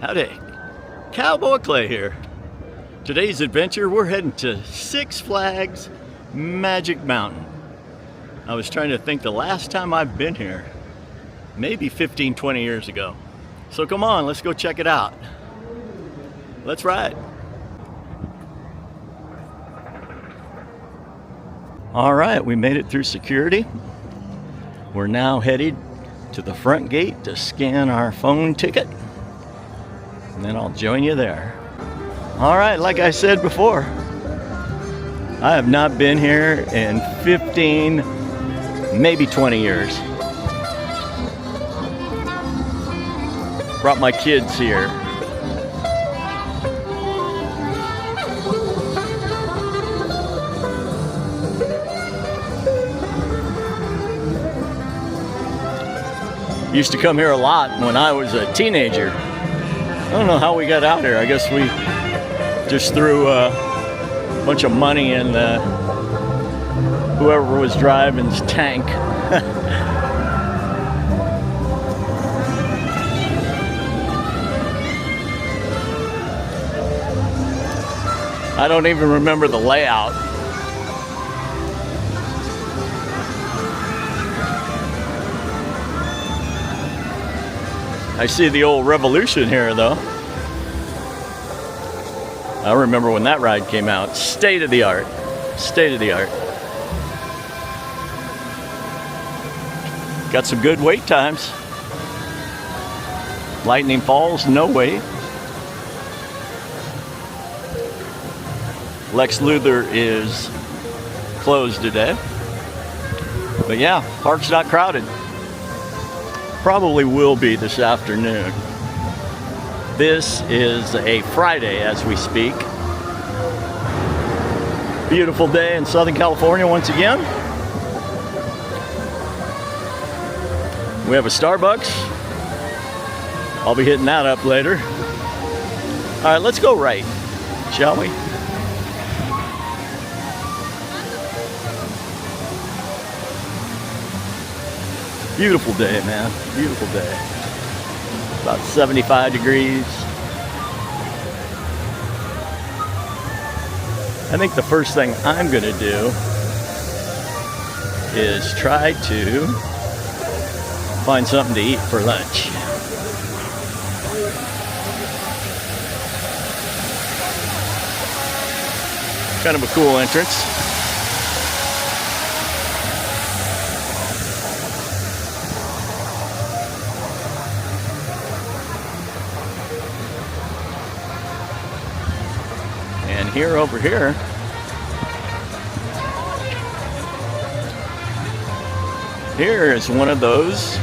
Howdy, Cowboy Clay here. Today's adventure, we're heading to Six Flags Magic Mountain. I was trying to think the last time I've been here, maybe 15, 20 years ago. So come on, let's go check it out. Let's ride. All right, we made it through security. We're now headed to the front gate to scan our phone ticket. And then I'll join you there. All right, like I said before, I have not been here in 15, maybe 20 years. Brought my kids here. Used to come here a lot when I was a teenager. I don't know how we got out here. I guess we just threw a bunch of money in whoever was driving's tank. I don't even remember the layout. I see the old Revolution here though. I remember when that ride came out. State of the art. State of the art. Got some good wait times. Lightning Falls, no wait. Lex Luthor is closed today. But yeah, park's not crowded. Probably will be this afternoon. This is a Friday as we speak. Beautiful day in Southern California once again. We have a Starbucks. I'll be hitting that up later. All right, let's go right, shall we? Beautiful day, man. Beautiful day. About 75 degrees. I think the first thing I'm gonna do is try to find something to eat for lunch. Kind of a cool entrance. Here, over here, here is one of those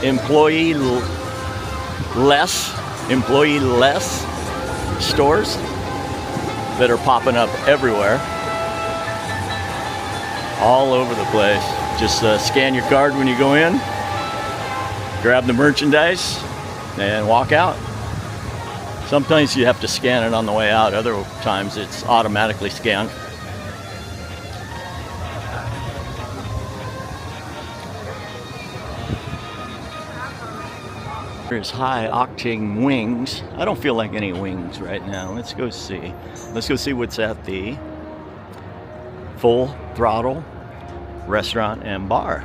employee-less stores that are popping up everywhere, all over the place. Just scan your card when you go in, grab the merchandise, and walk out. Sometimes you have to scan it on the way out, other times it's automatically scanned. There's high octane wings. I don't feel like any wings right now. Let's go see. Let's go see what's at the Full Throttle Restaurant and Bar.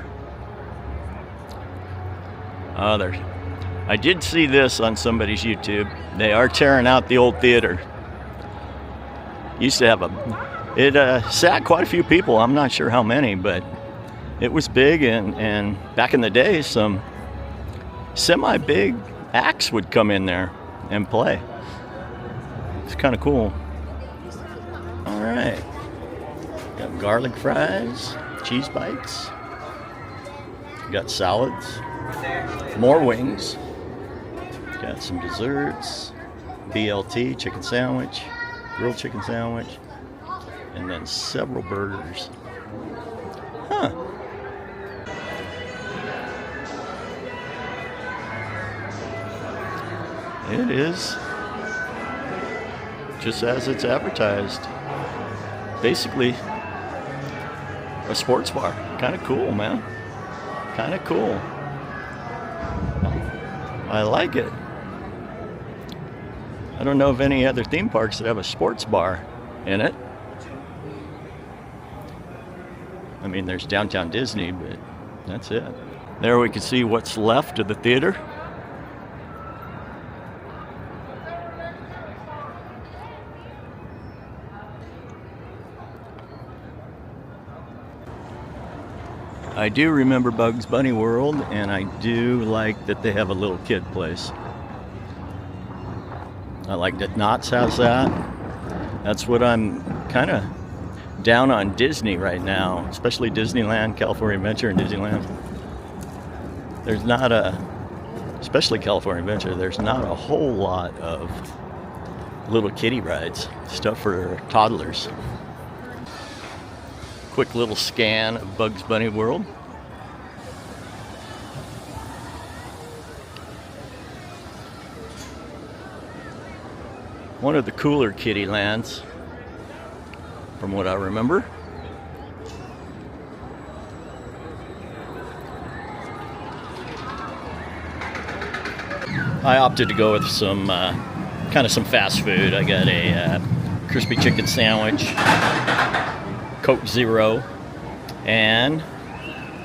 I did see this on somebody's YouTube. They are tearing out the old theater. Used to have it sat quite a few people. I'm not sure how many, but it was big, and back in the day, some semi-big acts would come in there and play. It's kind of cool. All right. Got garlic fries, cheese bites. Got salads, more wings. Got some desserts, BLT, chicken sandwich, grilled chicken sandwich, and then several burgers. Huh. It is just as it's advertised. Basically, a sports bar. Kind of cool, man. Kind of cool. I like it. I don't know of any other theme parks that have a sports bar in it. I mean, there's Downtown Disney, but that's it. There we can see what's left of the theater. I do remember Bugs Bunny World, and I do like that they have a little kid place. I like that Knott's has that. That's what I'm kind of down on Disney right now, especially Disneyland, California Adventure, and Disneyland. There's not especially California Adventure, there's not a whole lot of little kiddie rides, stuff for toddlers. Quick little scan of Bugs Bunny World. One of the cooler kiddie lands, from what I remember. I opted to go with some kind of some fast food. I got a crispy chicken sandwich, Coke Zero, and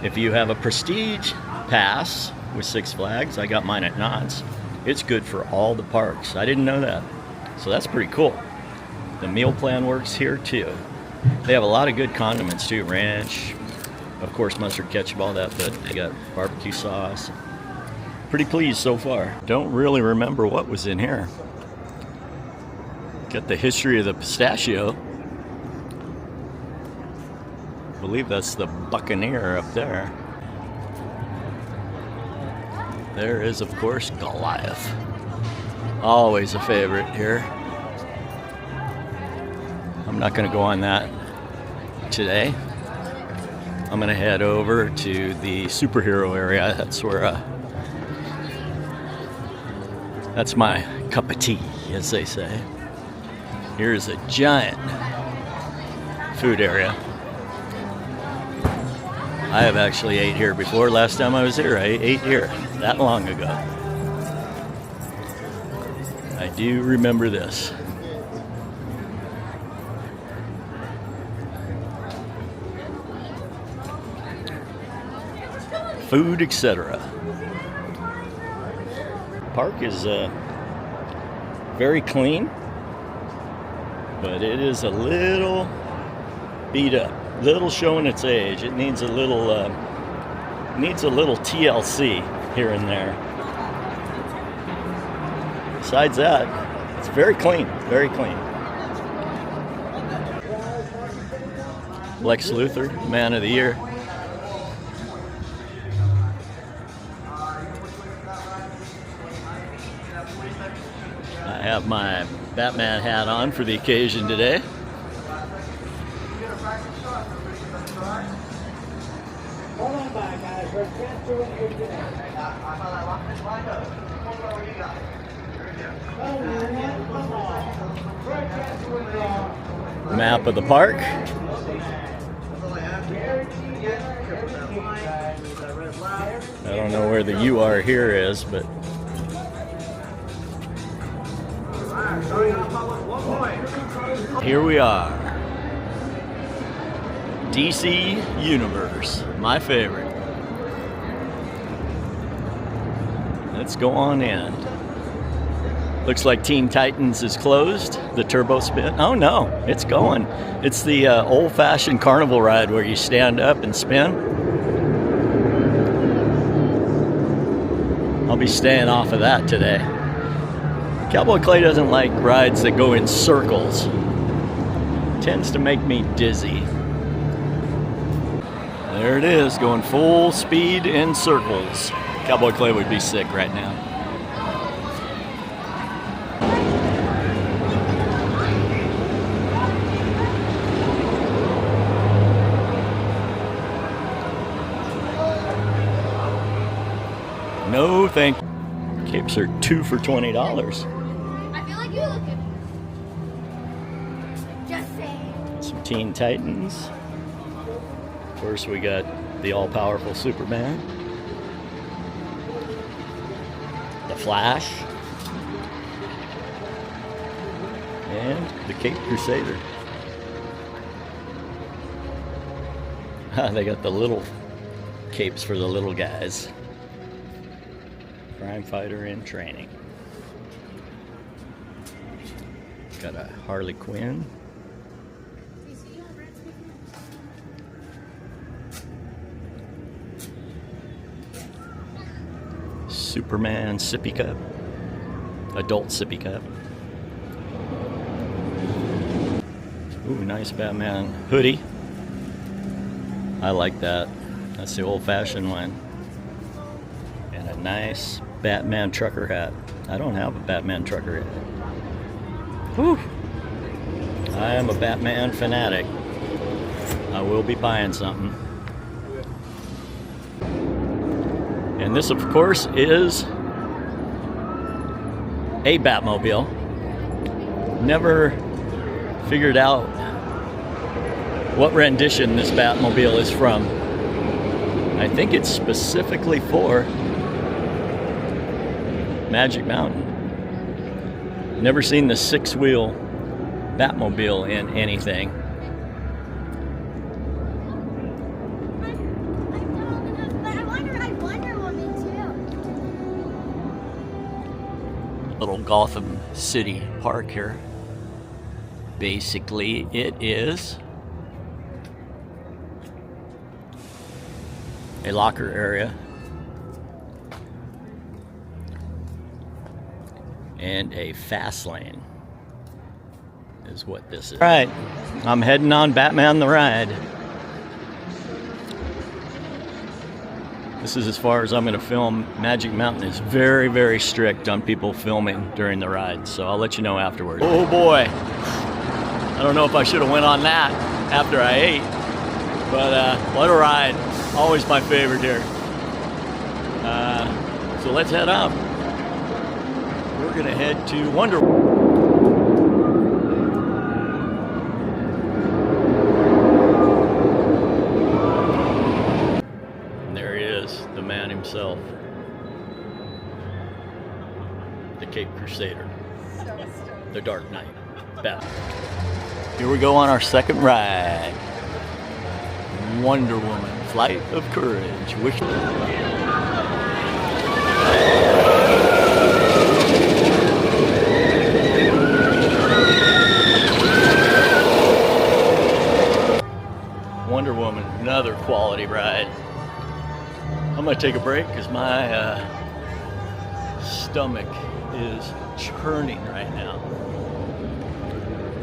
if you have a Prestige pass with Six Flags, I got mine at Knott's. It's good for all the parks. I didn't know that, so that's pretty cool. The meal plan works here too. They have a lot of good condiments too, ranch, of course mustard, ketchup, all that, but they got barbecue sauce. Pretty pleased so far. Don't really remember what was in here. Got the history of the pistachio. I believe that's the Buccaneer up there. There is, of course, Goliath. Always a favorite here. I'm not going to go on that today. I'm going to head over to the superhero area. That's where, that's my cup of tea, as they say. Here's a giant food area. I have actually ate here before. Last time I was here, I ate here that long ago. I do remember this. Food, etc. Park is very clean, but it is a little beat up, little showing its age. It needs a little TLC here and there. Besides that, it's very clean, very clean. Lex Luthor, Man of the Year. I have my Batman hat on for the occasion today. Hold on back, guys. We're transferring here today. Map of the park. I don't know where the "you are here" is, but here we are. DC Universe, my favorite. Let's go on in. Looks like Teen Titans is closed. The turbo spin. Oh no, it's going. It's the old-fashioned carnival ride where you stand up and spin. I'll be staying off of that today. Cowboy Clay doesn't like rides that go in circles. It tends to make me dizzy. There it is, going full speed in circles. Cowboy Clay would be sick right now. No, thank you. Capes are 2 for $20. I feel like you're looking. Just saying. Some Teen Titans. Of course, we got the all-powerful Superman. The Flash. And the Cape Crusader. They got the little capes for the little guys. Crime fighter in training. Got a Harley Quinn. Superman sippy cup. Adult sippy cup. Ooh, nice Batman hoodie. I like that. That's the old-fashioned one. And a nice Batman trucker hat. I don't have a Batman trucker hat. Whew. I am a Batman fanatic. I will be buying something. And this, of course, is a Batmobile. Never figured out what rendition this Batmobile is from. I think it's specifically for Magic Mountain. Never seen the six-wheel Batmobile in anything. Little Gotham City Park here. Basically, it is a locker area and a fast lane is what this is. All right, I'm heading on Batman the Ride. This is as far as I'm going to film. Magic Mountain is very, very strict on people filming during the ride, so I'll let you know afterwards. Oh boy, I don't know if I should have went on that after I ate, but what a ride. Always my favorite here. So let's head up. We're going to head to Wonder World. The man himself, the Cape Crusader, the Dark Knight, Batman. Here we go on our second ride. Wonder Woman, Flight of Courage. Wonder Woman, another quality ride. I'm gonna take a break because my stomach is churning right now.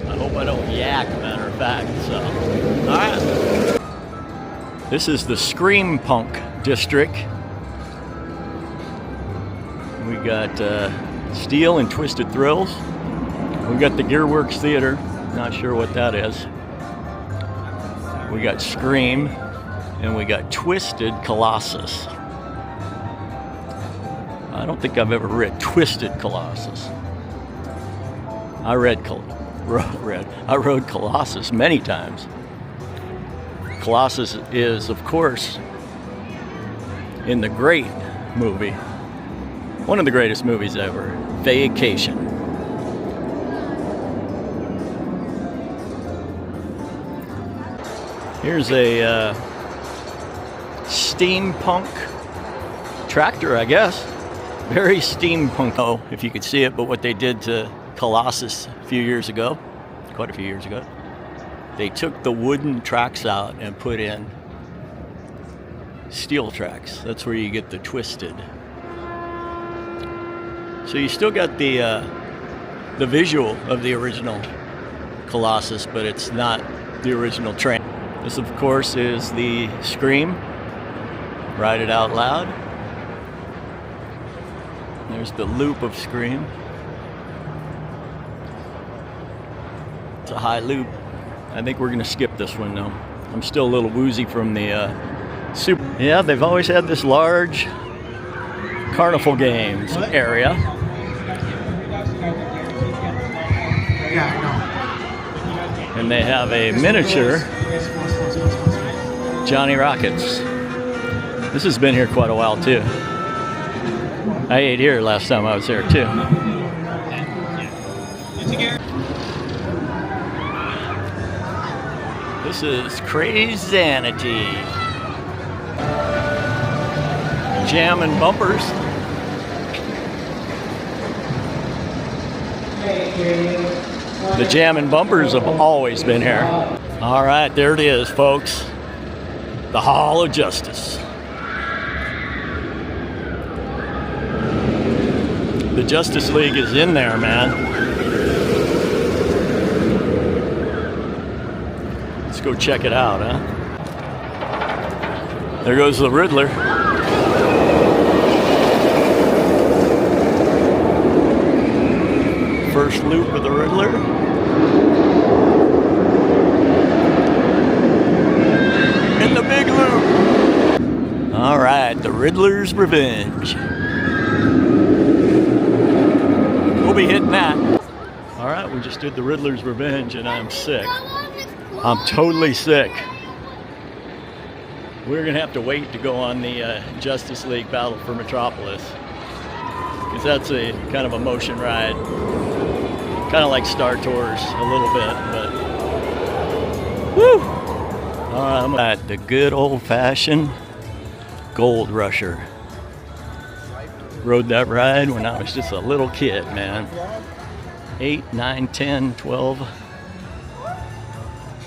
I hope I don't yak, matter of fact, so. All right. This is the Steampunk district. We got Steel and Twisted Thrills. We got the Gearworks Theater. Not sure what that is. We got Scream. And we got Twisted Colossus. I don't think I've ever read Twisted Colossus. I rode Colossus many times. Colossus is, of course, in the great movie, one of the greatest movies ever, Vacation. Here's a steampunk tractor, I guess. Very steampunk. Oh, if you could see it, but what they did to Colossus a few years ago, quite a few years ago, they took the wooden tracks out and put in steel tracks. That's where you get the Twisted. So you still got the visual of the original Colossus, but it's not the original train. This, of course, is the Scream. Ride it out loud. There's the loop of Scream. It's a high loop. I think we're gonna skip this one though. I'm still a little woozy from the super. Yeah, they've always had this large carnival games area. And they have a miniature Johnny Rockets. This has been here quite a while too. I ate here last time I was there too. This is Crazanity. Jamming bumpers. The Jammin' Bumpers have always been here. All right, there it is, folks. The Hall of Justice. The Justice League is in there, man. Let's go check it out, huh? There goes the Riddler. First loop of the Riddler. And the big loop. All right, the Riddler's Revenge. We'll be hitting that. All right, we just did the Riddler's Revenge and I'm sick. I'm totally sick. We're gonna have to wait to go on the Justice League Battle for Metropolis. Because that's a kind of a motion ride. Kind of like Star Tours a little bit, but woo! All right, I'm at the good old-fashioned Gold Rusher. Rode that ride when I was just a little kid, man. 8, 9, 10, 12.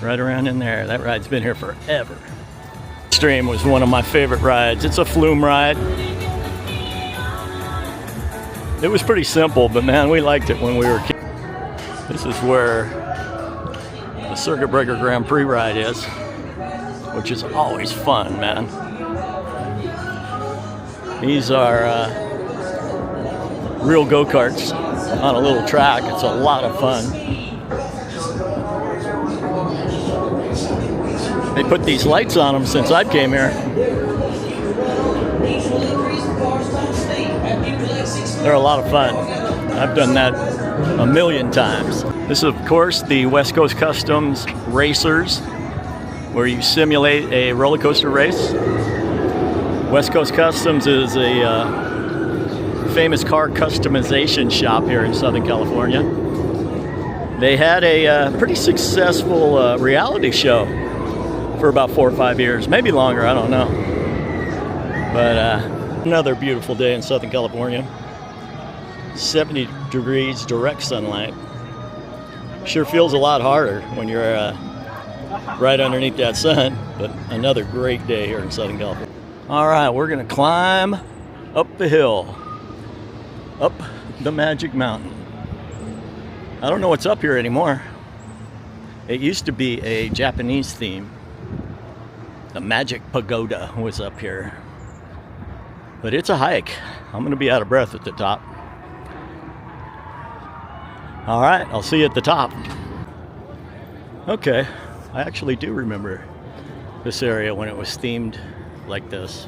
Right around in there. That ride's been here forever. Stream was one of my favorite rides. It's a flume ride. It was pretty simple, but man, we liked it when we were kids. This is where the Circuit Breaker Grand Prix ride is, which is always fun, man. These are real go-karts on a little track. It's a lot of fun. They put these lights on them since I came here. They're a lot of fun. I've done that a million times. This is, of course, the West Coast Customs Racers, where you simulate a roller coaster race. West Coast Customs is a famous car customization shop here in Southern California. They had a pretty successful reality show for about 4 or 5 years, maybe longer, I don't know. But another beautiful day in Southern California. 70 degrees, direct sunlight. Sure feels a lot harder when you're right underneath that sun, but another great day here in Southern California. All right, we're gonna climb up the hill, up the Magic Mountain. I don't know what's up here anymore. It used to be a Japanese theme. The Magic Pagoda was up here. But it's a hike. I'm gonna be out of breath at the top. All right, I'll see you at the top. Okay, I actually do remember this area when it was themed like this.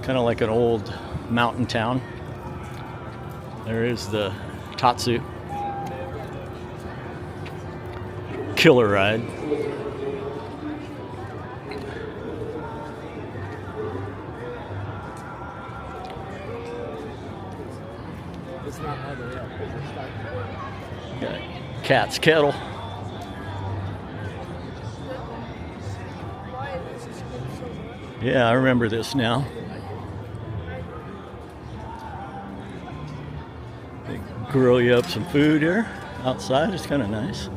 Kind of like an old mountain town. There is the Tatsu. Killer ride. It's not all the way up. Got Cat's Kettle. Yeah, I remember this now. They grill you up some food here outside. It's kind of nice.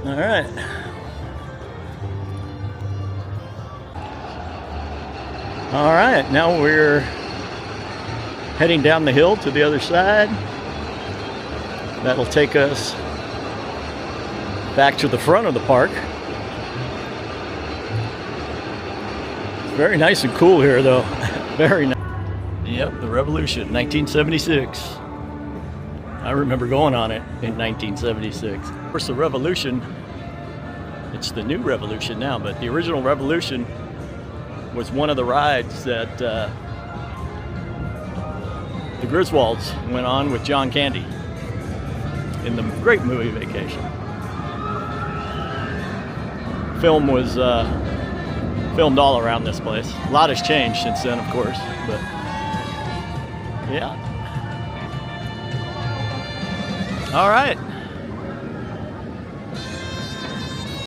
All right. All right, now we're heading down the hill to the other side. That'll take us back to the front of the park. Very nice and cool here, though. Very nice. Yep, the Revolution, 1976. I remember going on it in 1976. Of course, the Revolution, it's the new Revolution now, but the original Revolution was one of the rides that the Griswolds went on with John Candy in the great movie Vacation. Film was filmed all around this place. A lot has changed since then, of course, but yeah. All right.